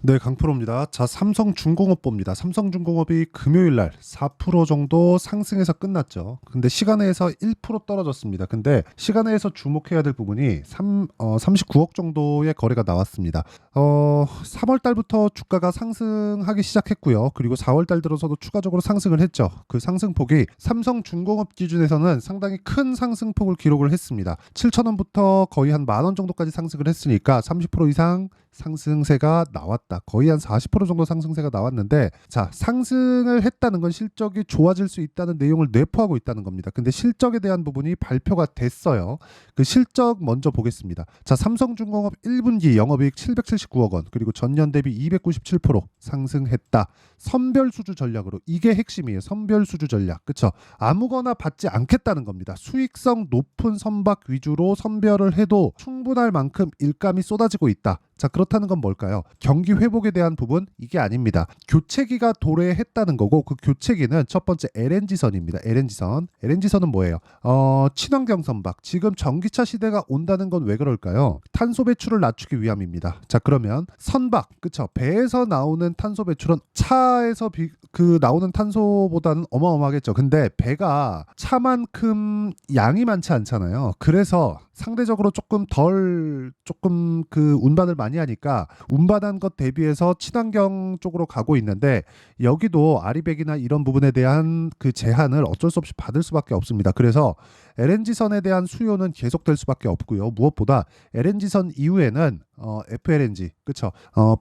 네, 강프로입니다. 자, 삼성중공업 봅니다. 삼성중공업이 금요일 날 4% 정도 상승해서 끝났죠. 근데 시간에서 1% 떨어졌습니다. 근데 시간에서 주목해야 될 부분이 39억 정도의 거래가 나왔습니다. 3월 달부터 주가가 상승하기 시작했고요. 그리고 4월 달 들어서도 추가적으로 상승을 했죠. 그 상승폭이 삼성중공업 기준에서는 상당히 큰 상승폭을 기록을 했습니다. 7,000원부터 거의 한 10,000원 정도까지 상승을 했으니까 30% 이상 상승세가 나왔다. 거의 한 40% 정도 상승세가 나왔는데, 자, 상승을 했다는 건 실적이 좋아질 수 있다는 내용을 내포하고 있다는 겁니다. 근데 실적에 대한 부분이 발표가 됐어요. 그 실적 먼저 보겠습니다. 자, 삼성중공업 1분기 영업이익 779억 원, 그리고 전년 대비 297% 상승했다. 선별수주 전략으로, 이게 핵심이에요. 선별수주 전략. 그쵸? 아무거나 받지 않겠다는 겁니다. 수익성 높은 선박 위주로 선별을 해도 충분할 만큼 일감이 쏟아지고 있다. 자, 그렇다는 건 뭘까요? 경기 회복에 대한 부분, 이게 아닙니다. 교체기가 도래했다는 거고, 그 교체기는 첫 번째 LNG선입니다. LNG선은 뭐예요? 친환경 선박. 지금 전기차 시대가 온다는 건 왜 그럴까요? 탄소 배출을 낮추기 위함입니다. 자, 그러면 선박, 그쵸? 배에서 나오는 탄소 배출은 차에서 나오는 탄소보다는 어마어마하겠죠. 근데 배가 차만큼 양이 많지 않잖아요. 그래서 상대적으로 조금 그 운반을 많이 하니까 운반한 것 대비해서 친환경 쪽으로 가고 있는데, 여기도 아리백이나 이런 부분에 대한 그 제한을 어쩔 수 없이 받을 수밖에 없습니다. 그래서 LNG선에 대한 수요는 계속될 수밖에 없고요. 무엇보다 LNG선 이후에는 FLNG, 그쵸?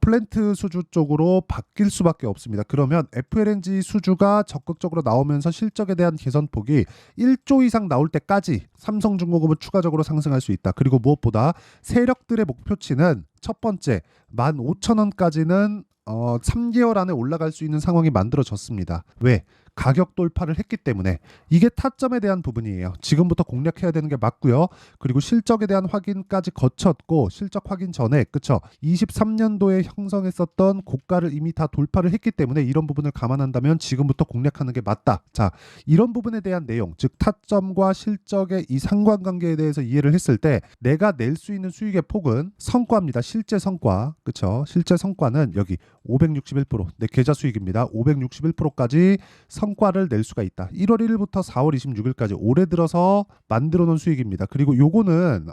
플랜트 수주 쪽으로 바뀔 수밖에 없습니다. 그러면 FLNG 수주가 적극적으로 나오면서 실적에 대한 개선폭이 1조 이상 나올 때까지 삼성중공업은 추가적으로 상승할 수 있다. 그리고 무엇보다 세력들의 목표치는 첫 번째 15,000원까지는 3개월 안에 올라갈 수 있는 상황이 만들어졌습니다. 왜? 가격 돌파를 했기 때문에. 이게 타점에 대한 부분이에요. 지금부터 공략해야 되는 게 맞고요. 그리고 실적에 대한 확인까지 거쳤고, 실적 확인 전에, 그쵸? 23년도에 형성했었던 고가를 이미 다 돌파를 했기 때문에 이런 부분을 감안한다면 지금부터 공략하는 게 맞다. 자, 이런 부분에 대한 내용, 즉 타점과 실적의 이 상관관계에 대해서 이해를 했을 때 내가 낼 수 있는 수익의 폭은 성과입니다. 실제 성과, 그쵸? 실제 성과는 여기 561%, 내 계좌 수익입니다. 561%까지 성과를 낼 수가 있다. 1월 1일부터 4월 26일까지 올해 들어서 만들어 놓은 수익입니다. 그리고 요거는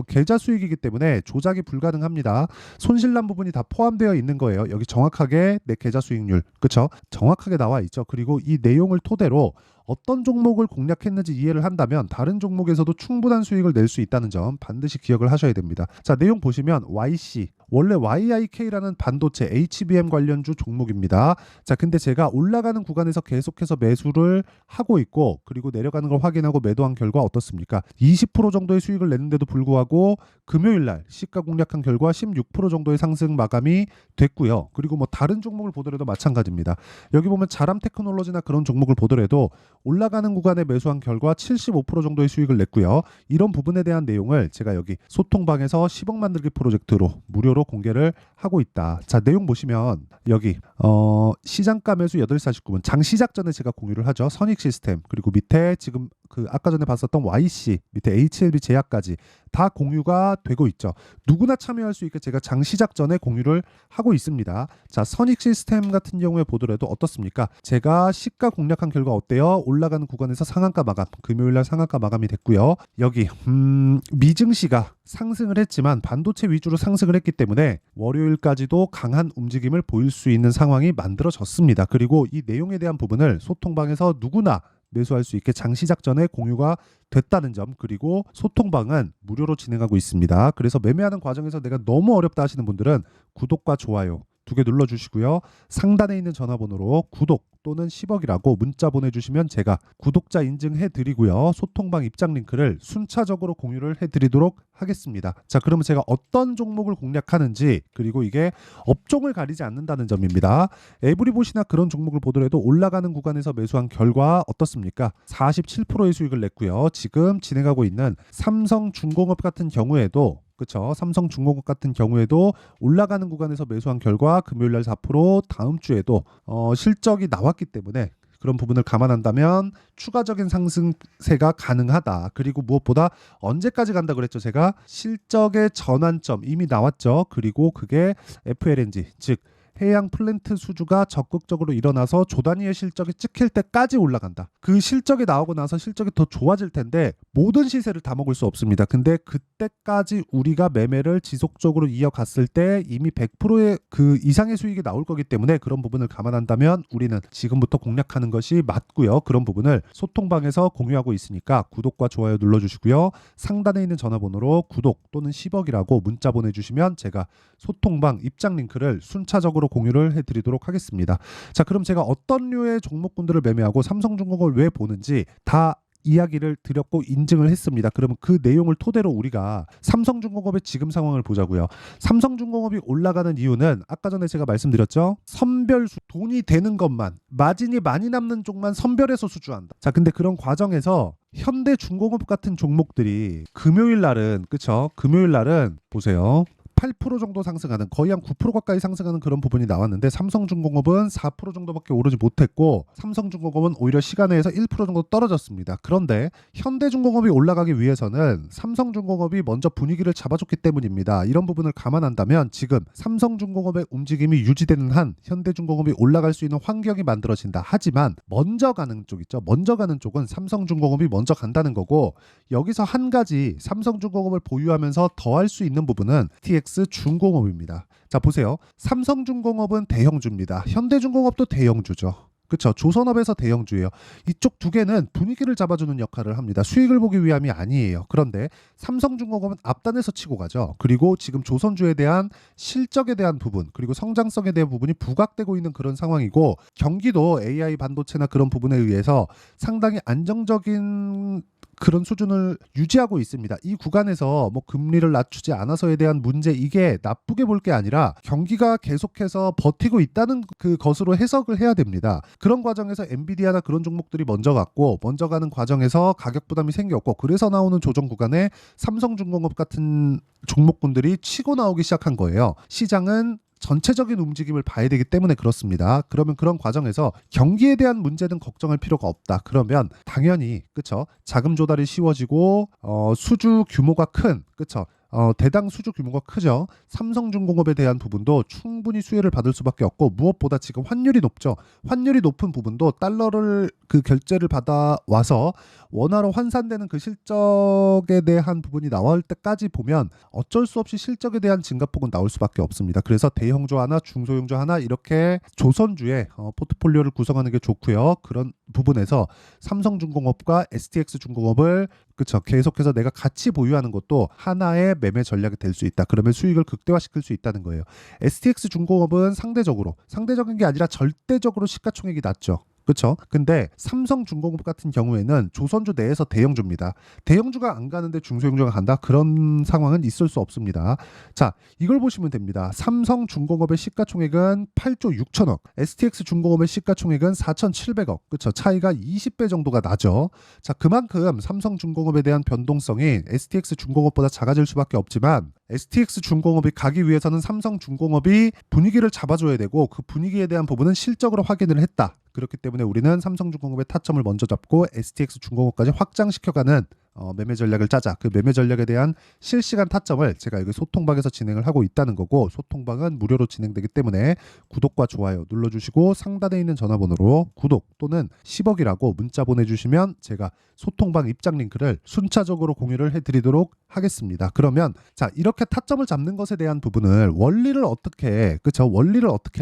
계좌 수익이기 때문에 조작이 불가능합니다. 손실난 부분이 다 포함되어 있는 거예요. 여기 정확하게 내 계좌 수익률, 그쵸? 정확하게 나와 있죠. 그리고 이 내용을 토대로 어떤 종목을 공략했는지 이해를 한다면 다른 종목에서도 충분한 수익을 낼 수 있다는 점 반드시 기억을 하셔야 됩니다. 자, 내용 보시면 YC, 원래 YIK라는 반도체 HBM 관련주 종목입니다. 자, 근데 제가 올라가는 구간에서 계속해서 매수를 하고 있고, 그리고 내려가는 걸 확인하고 매도한 결과 어떻습니까? 20% 정도의 수익을 냈는데도 불구하고 금요일 날 시가 공략한 결과 16% 정도의 상승 마감이 됐고요. 그리고 뭐 다른 종목을 보더라도 마찬가지입니다. 여기 보면 자람 테크놀로지나 그런 종목을 보더라도 올라가는 구간에 매수한 결과 75% 정도의 수익을 냈고요. 이런 부분에 대한 내용을 제가 여기 소통방에서 10억 만들기 프로젝트로 무료로 공개를 하고 있다. 자, 내용 보시면 여기 시장가 매수 8시 49분 장 시작 전에 제가 공유를 하죠. 선익 시스템, 그리고 밑에 지금 그 아까 전에 봤었던 YC, 밑에 HLB 제약까지 다 공유가 되고 있죠. 누구나 참여할 수 있게 제가 장 시작 전에 공유를 하고 있습니다. 자, 선익 시스템 같은 경우에 보더라도 어떻습니까? 제가 시가 공략한 결과 어때요? 올라가는 구간에서 상한가 마감, 금요일 날 상한가 마감이 됐고요. 여기 미증시가 상승을 했지만 반도체 위주로 상승을 했기 때문에 월요일까지도 강한 움직임을 보일 수 있는 상황이 만들어졌습니다. 그리고 이 내용에 대한 부분을 소통방에서 누구나 매수할 수 있게 장 시작 전에 공유가 됐다는 점, 그리고 소통방은 무료로 진행하고 있습니다. 그래서 매매하는 과정에서 내가 너무 어렵다 하시는 분들은 구독과 좋아요 2개 눌러주시고요. 상단에 있는 전화번호로 구독 또는 10억이라고 문자 보내주시면 제가 구독자 인증해드리고요. 소통방 입장 링크를 순차적으로 공유를 해드리도록 하겠습니다. 자, 그러면 제가 어떤 종목을 공략하는지, 그리고 이게 업종을 가리지 않는다는 점입니다. 에브리봇이나 그런 종목을 보더라도 올라가는 구간에서 매수한 결과 어떻습니까? 47%의 수익을 냈고요. 지금 진행하고 있는 삼성중공업 같은 경우에도, 그렇죠. 삼성중공업 같은 경우에도 올라가는 구간에서 매수한 결과 금요일 날 4%, 다음 주에도 실적이 나왔기 때문에 그런 부분을 감안한다면 추가적인 상승세가 가능하다. 그리고 무엇보다 언제까지 간다 그랬죠? 제가 실적의 전환점 이미 나왔죠. 그리고 그게 FLNG 즉 해양 플랜트 수주가 적극적으로 일어나서 조 단위의 실적이 찍힐 때까지 올라간다. 그 실적이 나오고 나서 실적이 더 좋아질 텐데 모든 시세를 다 먹을 수 없습니다. 근데 그때까지 우리가 매매를 지속적으로 이어갔을 때 이미 100%의 그 이상의 수익이 나올 거기 때문에 그런 부분을 감안한다면 우리는 지금부터 공략하는 것이 맞고요. 그런 부분을 소통방에서 공유하고 있으니까 구독과 좋아요 눌러주시고요. 상단에 있는 전화번호로 구독 또는 10억이라고 문자 보내주시면 제가 소통방 입장 링크를 순차적으로 공유를 해드리도록 하겠습니다. 자, 그럼 제가 어떤 류의 종목군들을 매매하고 삼성중공업을 왜 보는지 다 이야기를 드렸고 인증을 했습니다. 그러면 그 내용을 토대로 우리가 삼성중공업의 지금 상황을 보자고요. 삼성중공업이 올라가는 이유는 아까 전에 제가 말씀드렸죠. 선별수 돈이 되는 것만 마진이 많이 남는 쪽만 선별해서 수주한다. 자, 근데 그런 과정에서 현대중공업 같은 종목들이 금요일 날은 그쵸? 금요일 날은 보세요. 8% 정도 상승하는 거의 한 9% 가까이 상승하는 그런 부분이 나왔는데 삼성중공업은 4% 정도밖에 오르지 못했고 삼성중공업은 오히려 시간에서 1% 정도 떨어졌습니다. 그런데 현대중공업이 올라가기 위해서는 삼성중공업이 먼저 분위기를 잡아줬기 때문입니다. 이런 부분을 감안한다면 지금 삼성중공업의 움직임이 유지되는 한 현대중공업이 올라갈 수 있는 환경이 만들어진다. 하지만 먼저 가는 쪽 있죠. 먼저 가는 쪽은 삼성중공업이 먼저 간다는 거고 여기서 한 가지 삼성중공업을 보유하면서 더 할 수 있는 부분은 STX 중공업입니다. 자, 보세요. 삼성중공업은 대형주입니다. 현대중공업도 대형주죠. 그렇죠. 조선업에서 대형주예요. 이쪽 두 개는 분위기를 잡아주는 역할을 합니다. 수익을 보기 위함이 아니에요. 그런데 삼성중공업은 앞단에서 치고 가죠. 그리고 지금 조선주에 대한 실적에 대한 부분 그리고 성장성에 대한 부분이 부각되고 있는 그런 상황이고 경기도 AI 반도체나 그런 부분에 의해서 상당히 안정적인 그런 수준을 유지하고 있습니다. 이 구간에서 뭐 금리를 낮추지 않아서에 대한 문제 이게 나쁘게 볼 게 아니라 경기가 계속해서 버티고 있다는 그 것으로 해석을 해야 됩니다. 그런 과정에서 엔비디아나 그런 종목들이 먼저 갔고 먼저 가는 과정에서 가격 부담이 생겼고 그래서 나오는 조정 구간에 삼성중공업 같은 종목군들이 치고 나오기 시작한 거예요. 시장은 전체적인 움직임을 봐야 되기 때문에 그렇습니다. 그러면 그런 과정에서 경기에 대한 문제는 걱정할 필요가 없다. 그러면 당연히 그쵸 자금 조달이 쉬워지고 수주 규모가 큰 그쵸 대당 수주 규모가 크죠. 삼성중공업에 대한 부분도 충분히 수혜를 받을 수밖에 없고 무엇보다 지금 환율이 높죠. 환율이 높은 부분도 달러를 그 결제를 받아 와서 원화로 환산되는 그 실적에 대한 부분이 나올 때까지 보면 어쩔 수 없이 실적에 대한 증가폭은 나올 수밖에 없습니다. 그래서 대형주 하나, 중소형주 하나 이렇게 조선주의 포트폴리오를 구성하는 게 좋고요. 그런 부분에서 삼성중공업과 STX중공업을 그쵸 계속해서 내가 같이 보유하는 것도 하나의 매매 전략이 될 수 있다. 그러면 수익을 극대화시킬 수 있다는 거예요. STX중공업은 상대적인 게 아니라 절대적으로 시가총액이 낮죠. 그렇죠? 근데 삼성중공업 같은 경우에는 조선주 내에서 대형주입니다. 대형주가 안 가는데 중소형주가 간다? 그런 상황은 있을 수 없습니다. 자, 이걸 보시면 됩니다. 삼성중공업의 시가총액은 8조 6천억, STX중공업의 시가총액은 4,700억. 그렇죠? 차이가 20배 정도가 나죠. 자, 그만큼 삼성중공업에 대한 변동성이 STX중공업보다 작아질 수밖에 없지만 STX중공업이 가기 위해서는 삼성중공업이 분위기를 잡아줘야 되고 그 분위기에 대한 부분은 실적으로 확인을 했다. 그렇기 때문에 우리는 삼성중공업의 타점을 먼저 잡고 STX중공업까지 확장시켜가는 매매 전략을 짜자. 그 매매 전략에 대한 실시간 타점을 제가 여기 소통방에서 진행을 하고 있다는 거고 소통방은 무료로 진행되기 때문에 구독과 좋아요 눌러주시고 상단에 있는 전화번호로 구독 또는 10억이라고 문자 보내주시면 제가 소통방 입장 링크를 순차적으로 공유를 해드리도록 하겠습니다. 그러면 자 이렇게 타점을 잡는 것에 대한 부분을 원리를 어떻게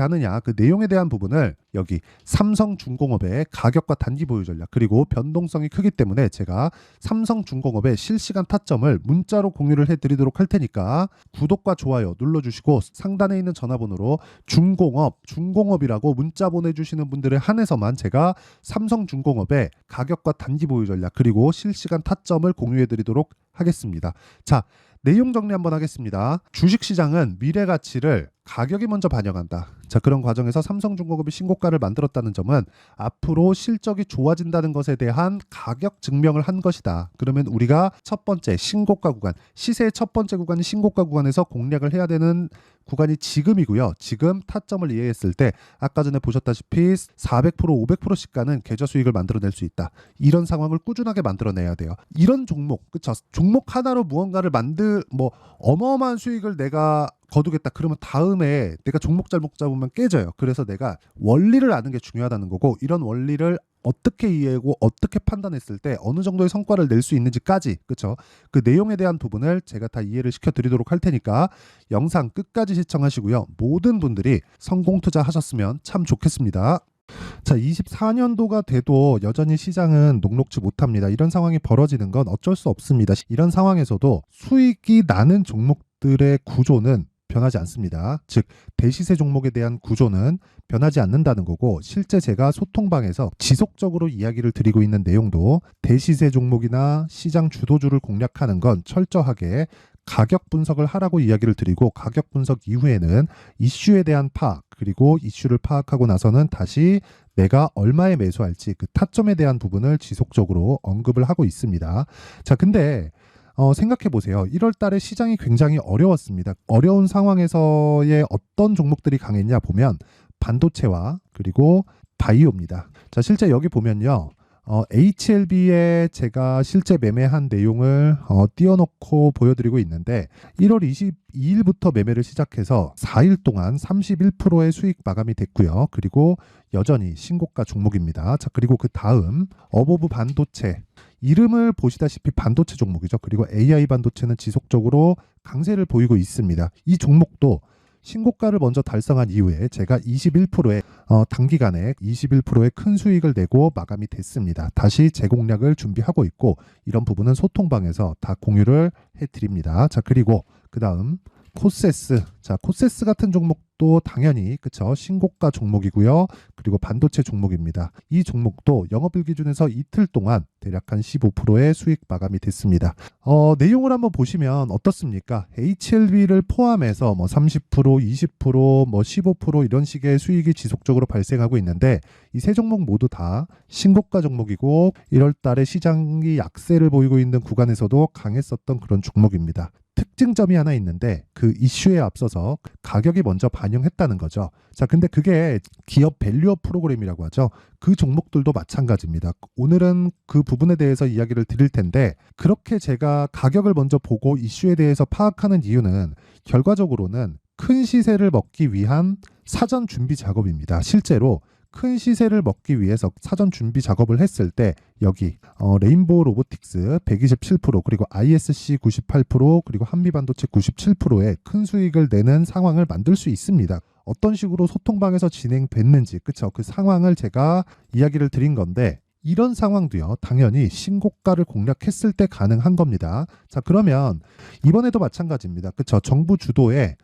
하느냐 그 내용에 대한 부분을 여기 삼성중공업의 가격과 단기 보유 전략 그리고 변동성이 크기 때문에 제가 삼성중공업의 실시간 타점을 문자로 공유를 해드리도록 할 테니까 구독과 좋아요 눌러주시고 상단에 있는 전화번호로 중공업이라고 문자 보내주시는 분들에 한해서만 제가 삼성중공업의 가격과 단기 보유 전략 그리고 실시간 타점을 공유해드리도록 하겠습니다. 자, 내용 정리 한번 하겠습니다. 주식시장은 미래 가치를 가격이 먼저 반영한다. 자, 그런 과정에서 삼성중공업이 신고가를 만들었다는 점은 앞으로 실적이 좋아진다는 것에 대한 가격 증명을 한 것이다. 그러면 우리가 첫 번째 신고가 구간, 시세의 첫 번째 구간이 신고가 구간에서 공략을 해야 되는 구간이 지금이고요. 지금 타점을 이해했을 때 아까 전에 보셨다시피 400%, 500%씩 가는 계좌 수익을 만들어낼 수 있다. 이런 상황을 꾸준하게 만들어내야 돼요. 이런 종목, 그쵸? 종목 하나로 무언가를 어마어마한 수익을 내가 거두겠다. 그러면 다음에 내가 종목 잘못 잡으면 깨져요. 그래서 내가 원리를 아는 게 중요하다는 거고, 이런 원리를 어떻게 이해하고 어떻게 판단했을 때 어느 정도의 성과를 낼 수 있는지까지, 그쵸? 그 내용에 대한 부분을 제가 다 이해를 시켜드리도록 할 테니까 영상 끝까지 시청하시고요. 모든 분들이 성공 투자하셨으면 참 좋겠습니다. 자, 24년도가 돼도 여전히 시장은 녹록지 못합니다. 이런 상황이 벌어지는 건 어쩔 수 없습니다. 이런 상황에서도 수익이 나는 종목들의 구조는 변하지 않습니다. 즉, 대시세 종목에 대한 구조는 변하지 않는다는 거고, 실제 제가 소통방에서 지속적으로 이야기를 드리고 있는 내용도 대시세 종목이나 시장 주도주를 공략하는 건 철저하게 가격 분석을 하라고 이야기를 드리고, 가격 분석 이후에는 이슈에 대한 파악, 그리고 이슈를 파악하고 나서는 다시 내가 얼마에 매수할지 그 타점에 대한 부분을 지속적으로 언급을 하고 있습니다. 자, 근데 생각해 보세요. 1월 달에 시장이 굉장히 어려웠습니다. 어려운 상황에서의 어떤 종목들이 강했냐 보면 반도체와 그리고 바이오입니다. 자, 실제 여기 보면요. HLB에 제가 실제 매매한 내용을 띄워놓고 보여드리고 있는데, 1월 22일부터 매매를 시작해서 4일 동안 31%의 수익 마감이 됐고요. 그리고 여전히 신고가 종목입니다. 자, 그리고 그 다음 어보브 반도체, 이름을 보시다시피 반도체 종목이죠. 그리고 AI 반도체는 지속적으로 강세를 보이고 있습니다. 이 종목도 신고가를 먼저 달성한 이후에 제가 21%의 단기간에 21%의 큰 수익을 내고 마감이 됐습니다. 다시 재공략을 준비하고 있고, 이런 부분은 소통방에서 다 공유를 해드립니다. 자, 그리고 그 다음 코세스. 자, 코세스 같은 종목도 당연히 그쵸, 신고가 종목이고요. 그리고 반도체 종목입니다. 이 종목도 영업일 기준에서 이틀 동안 대략 한 15%의 수익 마감이 됐습니다. 내용을 한번 보시면 어떻습니까? HLB를 포함해서 30%, 20%, 15% 이런 식의 수익이 지속적으로 발생하고 있는데, 이 세 종목 모두 다 신고가 종목이고 1월 달에 시장이 약세를 보이고 있는 구간에서도 강했었던 그런 종목입니다. 특징점이 하나 있는데, 그 이슈에 앞서서 가격이 먼저 반영했다는 거죠. 자, 근데 그게 기업 밸류업 프로그램이라고 하죠. 그 종목들도 마찬가지입니다. 오늘은 그 부분에 대해서 이야기를 드릴 텐데, 그렇게 제가 가격을 먼저 보고 이슈에 대해서 파악하는 이유는 결과적으로는 큰 시세를 먹기 위한 사전 준비 작업입니다. 실제로 큰 시세를 먹기 위해서 사전 준비 작업을 했을 때 여기 레인보우 로보틱스 127%, 그리고 ISC 98%, 그리고 한미반도체 97%의 큰 수익을 내는 상황을 만들 수 있습니다. 어떤 식으로 소통방에서 진행됐는지, 그쵸? 그 상황을 제가 이야기를 드린 건데, 이런 상황도요, 당연히 신고가를 공략했을 때 가능한 겁니다. 자, 그러면 이번에도 마찬가지입니다. 그쵸? 정부 주도의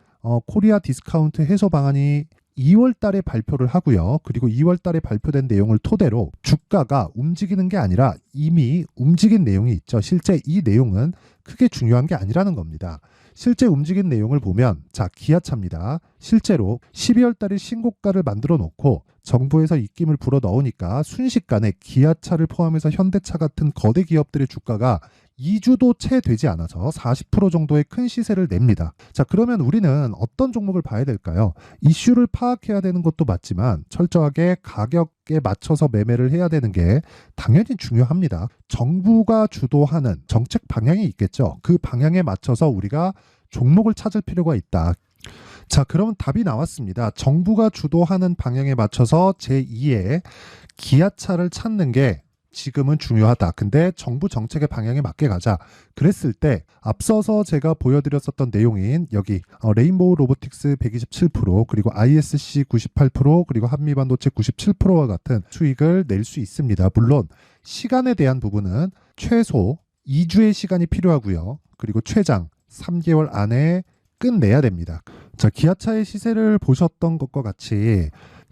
코리아 디스카운트 해소 방안이 2월 달에 발표를 하고요. 그리고 2월 달에 발표된 내용을 토대로 주가가 움직이는 게 아니라 이미 움직인 내용이 있죠. 실제 이 내용은 크게 중요한 게 아니라는 겁니다. 실제 움직인 내용을 보면, 자, 기아차입니다. 실제로 12월 달에 신고가를 만들어 놓고 정부에서 입김을 불어 넣으니까 순식간에 기아차를 포함해서 현대차 같은 거대 기업들의 주가가 2주도 채 되지 않아서 40% 정도의 큰 시세를 냅니다. 자, 그러면 우리는 어떤 종목을 봐야 될까요? 이슈를 파악해야 되는 것도 맞지만 철저하게 가격에 맞춰서 매매를 해야 되는 게 당연히 중요합니다. 정부가 주도하는 정책 방향이 있겠죠. 그 방향에 맞춰서 우리가 종목을 찾을 필요가 있다. 자, 그럼 답이 나왔습니다. 정부가 주도하는 방향에 맞춰서 제2의 기아차를 찾는 게 지금은 중요하다. 근데 정부 정책의 방향에 맞게 가자. 그랬을 때 앞서서 제가 보여드렸었던 내용인 여기 레인보우 로보틱스 127%, 그리고 ISC 98%, 그리고 한미반도체 97%와 같은 수익을 낼 수 있습니다. 물론 시간에 대한 부분은 최소 2주의 시간이 필요하고요. 그리고 최장 3개월 안에 끝내야 됩니다. 자, 기아차의 시세를 보셨던 것과 같이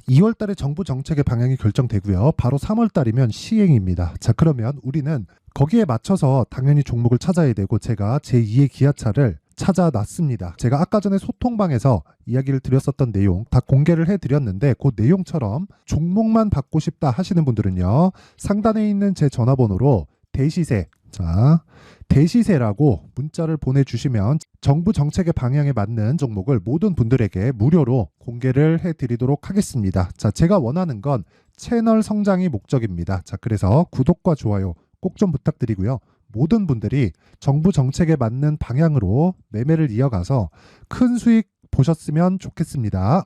2월 달에 정부 정책의 방향이 결정되고요. 바로 3월 달이면 시행입니다. 자, 그러면 우리는 거기에 맞춰서 당연히 종목을 찾아야 되고, 제가 제2의 기아차를 찾아놨습니다. 제가 아까 전에 소통방에서 이야기를 드렸었던 내용 다 공개를 해드렸는데 그 내용처럼 종목만 받고 싶다 하시는 분들은요. 상단에 있는 제 전화번호로 대시세, 자, 대시세라고 문자를 보내주시면 정부 정책의 방향에 맞는 종목을 모든 분들에게 무료로 공개를 해드리도록 하겠습니다. 자, 제가 원하는 건 채널 성장이 목적입니다. 자, 그래서 구독과 좋아요 꼭 좀 부탁드리고요. 모든 분들이 정부 정책에 맞는 방향으로 매매를 이어가서 큰 수익 보셨으면 좋겠습니다.